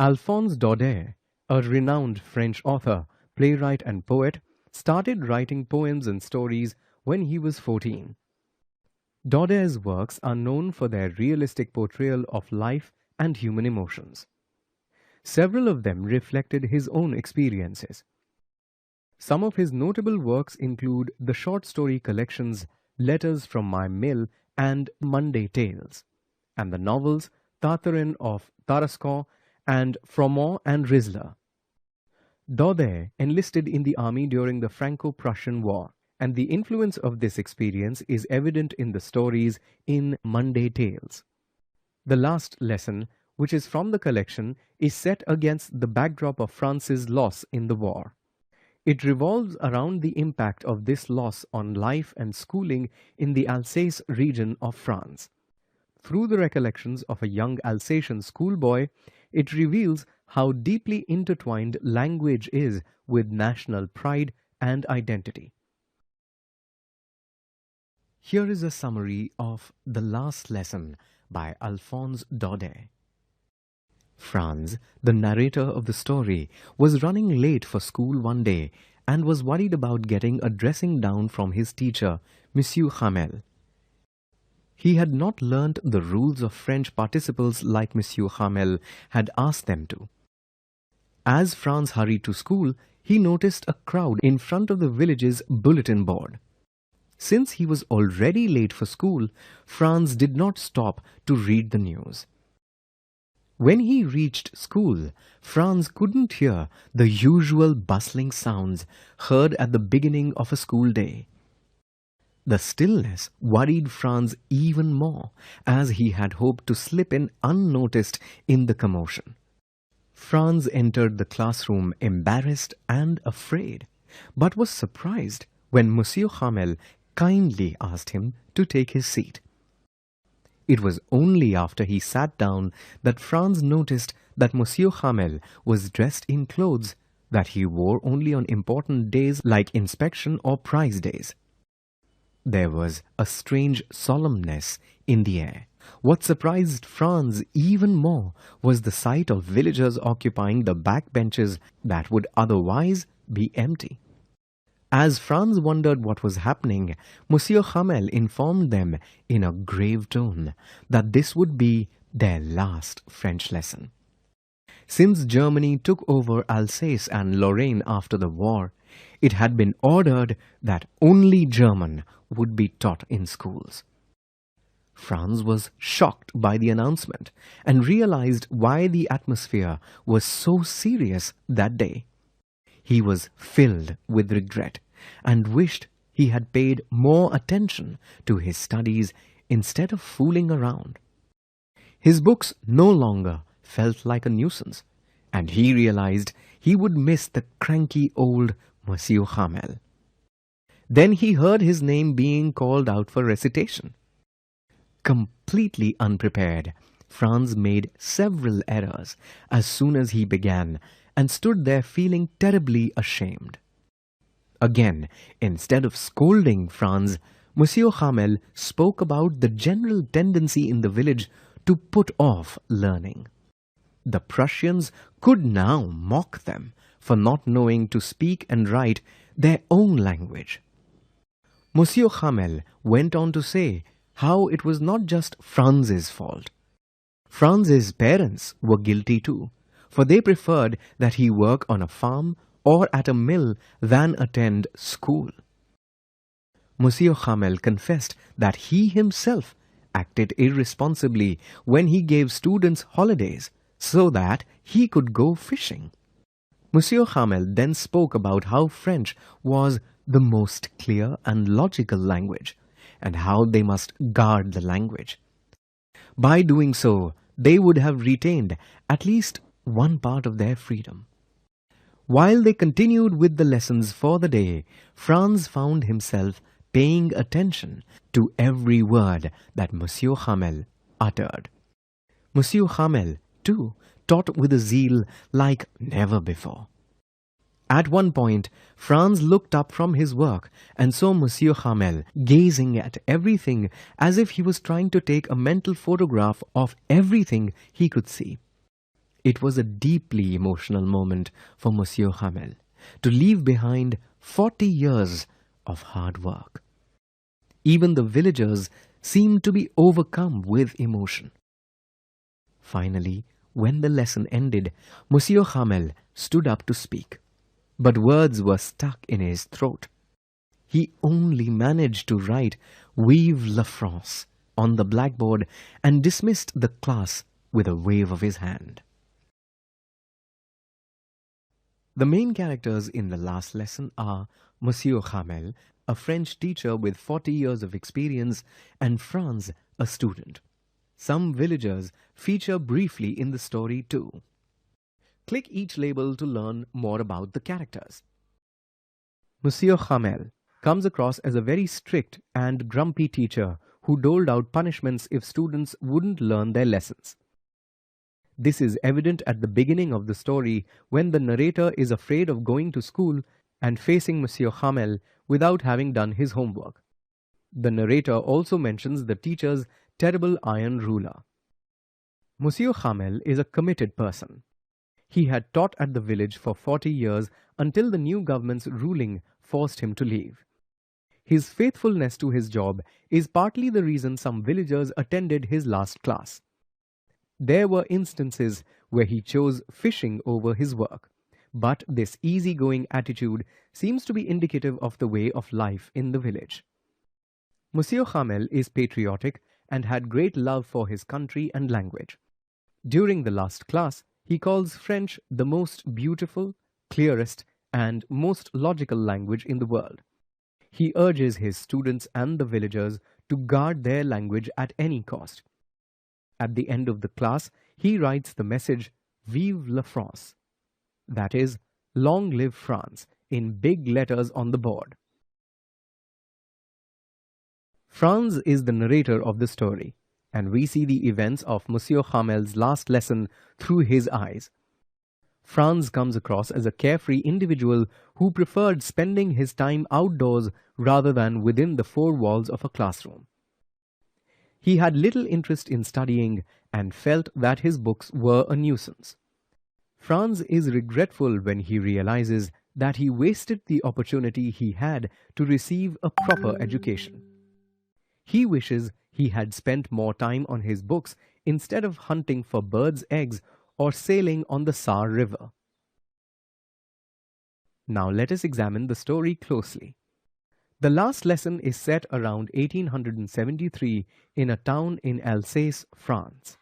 Alphonse Daudet, a renowned French author, playwright, and poet, started writing poems and stories when he was 14. Daudet's works are known for their realistic portrayal of life and human emotions. Several of them reflected his own experiences. Some of his notable works include the short story collections Letters from My Mill and Monday Tales, and the novels Tartarin of Tarascon and Froment and Rizla. Daudet enlisted in the army during the Franco-Prussian War, and the influence of this experience is evident in the stories in Monday Tales. The last lesson, which is from the collection, is set against the backdrop of France's loss in the war. It revolves around the impact of this loss on life and schooling in the Alsace region of France. Through the recollections of a young Alsatian schoolboy, it reveals how deeply intertwined language is with national pride and identity. Here is a summary of The Last Lesson by Alphonse Daudet. Franz, the narrator of the story, was running late for school one day and was worried about getting a dressing down from his teacher, Monsieur Hamel. He had not learnt the rules of French participles like Monsieur Hamel had asked them to. As Franz hurried to school, he noticed a crowd in front of the village's bulletin board. Since he was already late for school, Franz did not stop to read the news. When he reached school, Franz couldn't hear the usual bustling sounds heard at the beginning of a school day. The stillness worried Franz even more, as he had hoped to slip in unnoticed in the commotion. Franz entered the classroom embarrassed and afraid, but was surprised when Monsieur Hamel kindly asked him to take his seat. It was only after he sat down that Franz noticed that Monsieur Hamel was dressed in clothes that he wore only on important days like inspection or prize days. There was a strange solemnness in the air. What surprised Franz even more was the sight of villagers occupying the back benches that would otherwise be empty. As Franz wondered what was happening, Monsieur Hamel informed them in a grave tone that this would be their last French lesson. Since Germany took over Alsace and Lorraine after the war, it had been ordered that only German would be taught in schools. Franz was shocked by the announcement and realized why the atmosphere was so serious that day. He was filled with regret and wished he had paid more attention to his studies instead of fooling around. His books no longer felt like a nuisance, and he realized he would miss the cranky old Monsieur Hamel. Then he heard his name being called out for recitation. Completely unprepared, Franz made several errors as soon as he began and stood there feeling terribly ashamed. Again, instead of scolding Franz, Monsieur Hamel spoke about the general tendency in the village to put off learning. The Prussians could now mock them for not knowing to speak and write their own language. Monsieur Hamel went on to say how it was not just Franz's fault. Franz's parents were guilty too, for they preferred that he work on a farm or at a mill than attend school. Monsieur Hamel confessed that he himself acted irresponsibly when he gave students holidays so that he could go fishing. Monsieur Hamel then spoke about how French was the most clear and logical language, and how they must guard the language. By doing so, they would have retained at least one part of their freedom. While they continued with the lessons for the day, Franz found himself paying attention to every word that Monsieur Hamel uttered. Monsieur Hamel, too, taught with a zeal like never before. At one point, Franz looked up from his work and saw Monsieur Hamel gazing at everything as if he was trying to take a mental photograph of everything he could see. It was a deeply emotional moment for Monsieur Hamel to leave behind 40 years of hard work. Even the villagers seemed to be overcome with emotion. Finally, when the lesson ended, Monsieur Hamel stood up to speak, but words were stuck in his throat. He only managed to write "Vive la France" on the blackboard and dismissed the class with a wave of his hand. The main characters in the last lesson are Monsieur Hamel, a French teacher with 40 years of experience, and Franz, a student. Some villagers feature briefly in the story too. Click each label to learn more about the characters. Monsieur Hamel comes across as a very strict and grumpy teacher who doled out punishments if students wouldn't learn their lessons. This is evident at the beginning of the story when the narrator is afraid of going to school and facing Monsieur Hamel without having done his homework. The narrator also mentions the teacher's terrible iron ruler. Monsieur Hamel is a committed person. He had taught at the village for 40 years until the new government's ruling forced him to leave. His faithfulness to his job is partly the reason some villagers attended his last class. There were instances where he chose fishing over his work, but this easygoing attitude seems to be indicative of the way of life in the village. Monsieur Hamel is patriotic and had great love for his country and language. During the last class, he calls French the most beautiful, clearest, and most logical language in the world. He urges his students and the villagers to guard their language at any cost. At the end of the class, he writes the message "Vive la France," that is, "Long live France," in big letters on the board. Franz is the narrator of the story, and we see the events of Monsieur Hamel's last lesson through his eyes. Franz comes across as a carefree individual who preferred spending his time outdoors rather than within the four walls of a classroom. He had little interest in studying and felt that his books were a nuisance. Franz is regretful when he realizes that he wasted the opportunity he had to receive a proper education. He wishes he had spent more time on his books instead of hunting for birds' eggs or sailing on the Saar River. Now let us examine the story closely. The last lesson is set around 1873 in a town in Alsace, France.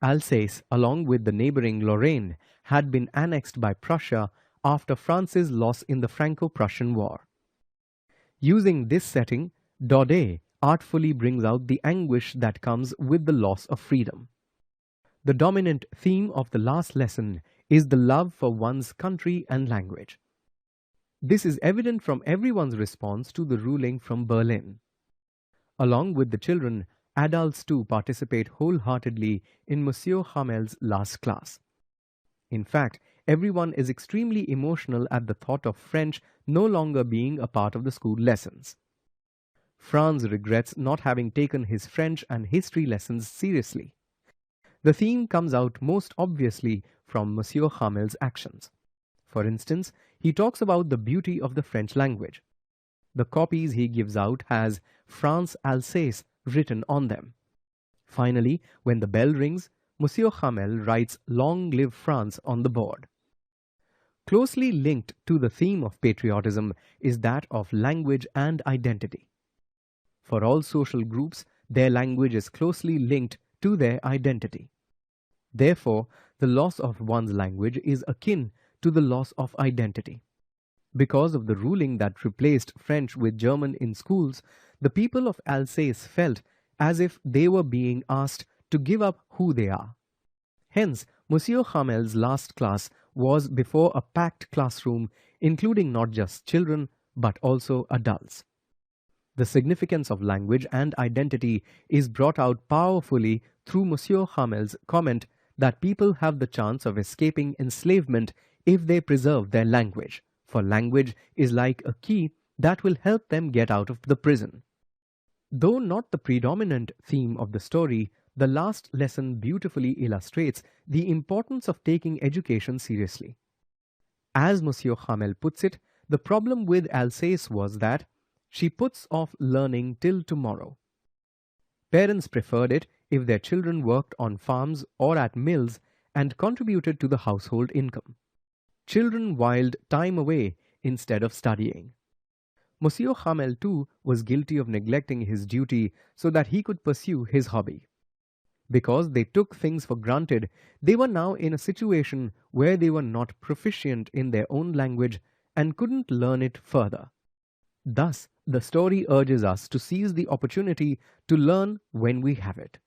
Alsace, along with the neighboring Lorraine, had been annexed by Prussia after France's loss in the Franco-Prussian War. Using this setting, Daudet artfully brings out the anguish that comes with the loss of freedom. The dominant theme of the last lesson is the love for one's country and language. This is evident from everyone's response to the ruling from Berlin. Along with the children, adults too participate wholeheartedly in Monsieur Hamel's last class. In fact, everyone is extremely emotional at the thought of French no longer being a part of the school lessons. Franz regrets not having taken his French and history lessons seriously. The theme comes out most obviously from Monsieur Hamel's actions. For instance, he talks about the beauty of the French language. The copies he gives out has "France Alsace" written on them. Finally, when the bell rings, Monsieur Hamel writes "Long live France" on the board. Closely linked to the theme of patriotism is that of language and identity. For all social groups, their language is closely linked to their identity. Therefore, the loss of one's language is akin to the loss of identity. Because of the ruling that replaced French with German in schools, the people of Alsace felt as if they were being asked to give up who they are. Hence, Monsieur Hamel's last class was before a packed classroom, including not just children, but also adults. The significance of language and identity is brought out powerfully through Monsieur Hamel's comment that people have the chance of escaping enslavement if they preserve their language, for language is like a key that will help them get out of the prison. Though not the predominant theme of the story, The last lesson beautifully illustrates the importance of taking education seriously. As Monsieur Hamel puts it, the problem with Alsace was that she puts off learning till tomorrow. Parents preferred it if their children worked on farms or at mills and contributed to the household income. Children whiled time away instead of studying. Monsieur Hamel too was guilty of neglecting his duty so that he could pursue his hobby. Because they took things for granted, they were now in a situation where they were not proficient in their own language and couldn't learn it further. Thus, the story urges us to seize the opportunity to learn when we have it.